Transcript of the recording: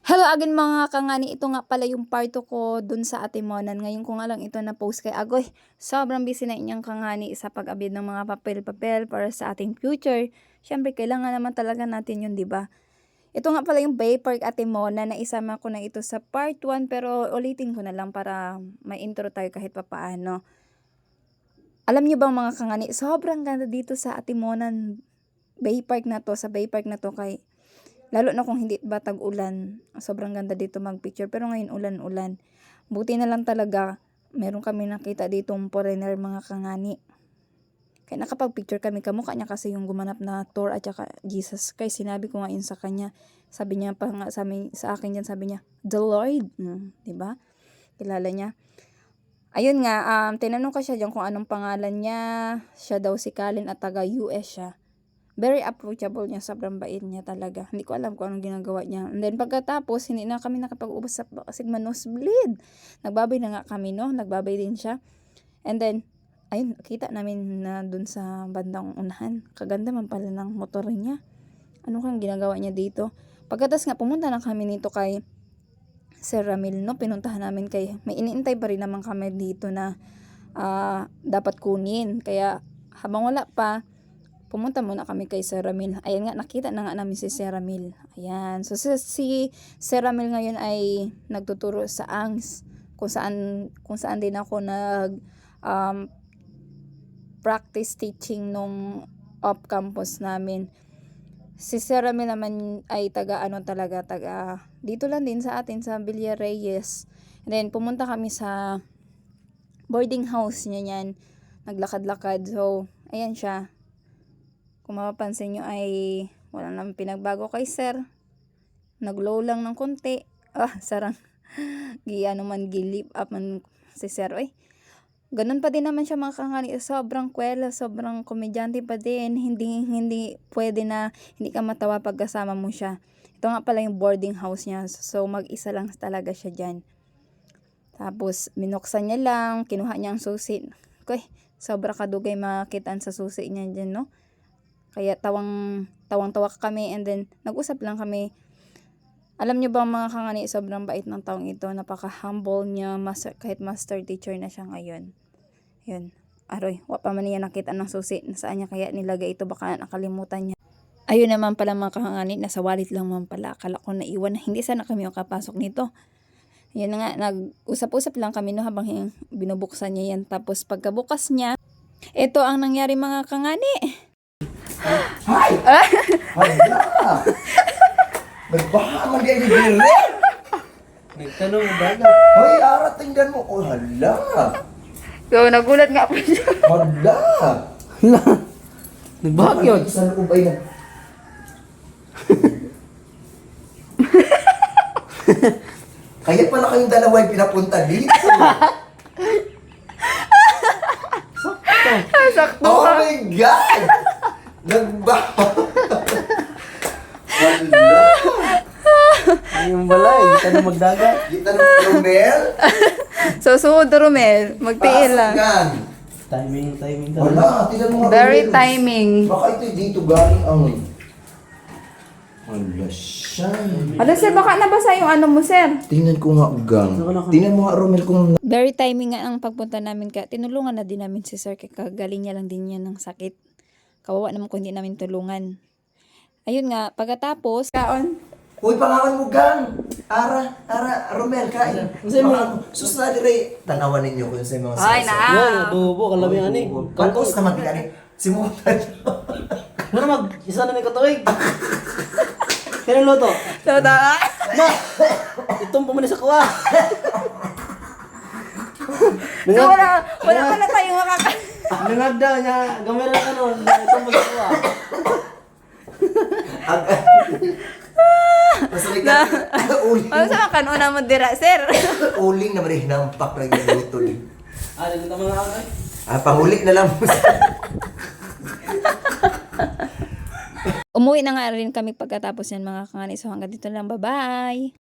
Hello again mga kangani, ito nga pala yung part 2 ko dun sa Atimonan. Ngayon ko nga lang ito na-post kay Agoy. Sobrang busy na inyong kangani sa pag-abid ng mga papel-papel para sa ating future. Siyempre, kailangan naman talaga natin yun, di ba? Ito nga pala yung Bay Park Atimonan, na isama ko na ito sa part 1 pero ulitin ko na lang para may intro tayo kahit papaano. Alam niyo bang mga kangani, sobrang ganda dito sa Atimonan Bay Park na to, sa Bay Park na to kay lalo na kung hindi ba tag-ulan, sobrang ganda dito mag-picture. Pero ngayon ulan-ulan. Buti na lang talaga, meron kami nakita ditong foreigner mga kangani. Kaya nakapag-picture kami, kamukha niya kasi yung gumanap na Thor at saka Jesus Christ. Sinabi ko nga yun sa kanya. Sabi niya pa nga sa akin yan, sabi niya, the Lord. Diba? Kilala niya. Ayun nga, tinanong ko siya dyan kung anong pangalan niya. Siya daw si Colin at taga-US siya. Very approachable niya, sobrang bait niya talaga. Hindi ko alam kung anong ginagawa niya. And then pagkatapos, hindi na kami nakapag-ubos sa Sigma nosebleed. Nagbabay na nga kami, no? Nagbabay din siya. And then, ayun, kita namin na dun sa bandang unahan. Kaganda man pala ng motor niya. Ano kang ginagawa niya dito? Pagkatapos nga, pumunta na kami nito kay Sir Ramil, no? Pinuntahan namin kay, may iniintay pa rin naman kami dito na dapat kunin. Kaya, habang wala pa, pumunta muna kami kay Sir Ramil. Ayan nga, nakita na nga namin si Sir Ramil. Ayan. So, si Sir Ramil ngayon ay nagtuturo sa ANGS. Kung saan din ako practice teaching nung off-campus namin. Si Sir Ramil naman ay taga dito lang din sa atin, sa Villa Reyes. And then, pumunta kami sa boarding house niya yan. Naglakad-lakad. So, ayan siya. Kung mapapansin nyo ay wala naman pinagbago kay Sir. Nag-low lang ng konti. Sarang gilip up man si Sir. Ganun pa din naman siya mga kangani. Sobrang kwela, sobrang komedyante pa din. Hindi pwede na hindi ka matawa pag kasama mo siya. Ito nga pala yung boarding house niya. So mag-isa lang talaga siya dyan. Tapos minuksan niya lang. Kinuha niya ang susi. Sobra kadugay makitaan sa susi niya dyan, no? Kaya tawang-tawa kami and then nag-usap lang kami. Alam niyo ba mga kangani, sobrang bait ng taong ito. Napaka-humble niya, kahit master teacher na siya ngayon. Yun. Aroy, wapa man niya nakita ng susi. Nasaan niya kaya nilagay ito, baka nakalimutan niya. Ayun naman pala mga kangani, nasa wallet lang naman pala. Akala ko naiwan na, hindi sana kami makapasok nito. Yun nga, nag-usap-usap lang kami no, habang binubuksan niya yan. Tapos pagkabukas niya, ito ang nangyari mga kangani. Hay! Hala! Nagbaha man yan yung gili! Nagtanong ba na? Hoy, Ara, tingnan mo! Oh, hala! So, nagulat nga po siya. Hala! Nagbahag yun. Saan ko ba yan? Kaya pala kayong dalawa yung pinapunta dito. Sakto Oh ka. my God! Nagbaha! Hala! Yung balay, kita na magdagat. Kita ng Romel? So, suod Romel, magtiil lang. Pasagan! Timing talaga. Wala, tingnan mo nga. Very Romel. timing. Baka ito dito galing ang... Hala siya. Ano sir, baka nabasa yung ano mo sir? Tingnan ko nga, gang. Tingnan mo nga, Romel, kung... Very timing nga ang pagpunta namin kaya tinulungan na din namin si sir kaya kagaling niya lang din niya ng sakit. Kawawa naman kung hindi namin tulungan. Ayun nga, pagkatapos, kaon. Uy, pangalan mo, gang! Ara, Romel, kain. Sus na dire. Tanawan ninyo kung sa mga Ay, sasa. Yan, adobo, kalami ani. Kantos naman din, ani. Simutan. Ano isa na may katuig. Kaya luto. So, Ma! Itong pumanis sa kuwa. so wala pala tayong makaka... Nangagda niya, gamay na ano, itong pumanis sa kuwa. Masalik ka. Uling. Ano sa kanuna mo dira, sir? Uling na marihin ang pak na ginuto. Dito mga angay. Pangulik na lang. Umuwi na nga rin kami pagkatapos yan mga kangani. So hanggang dito lang. Bye-bye!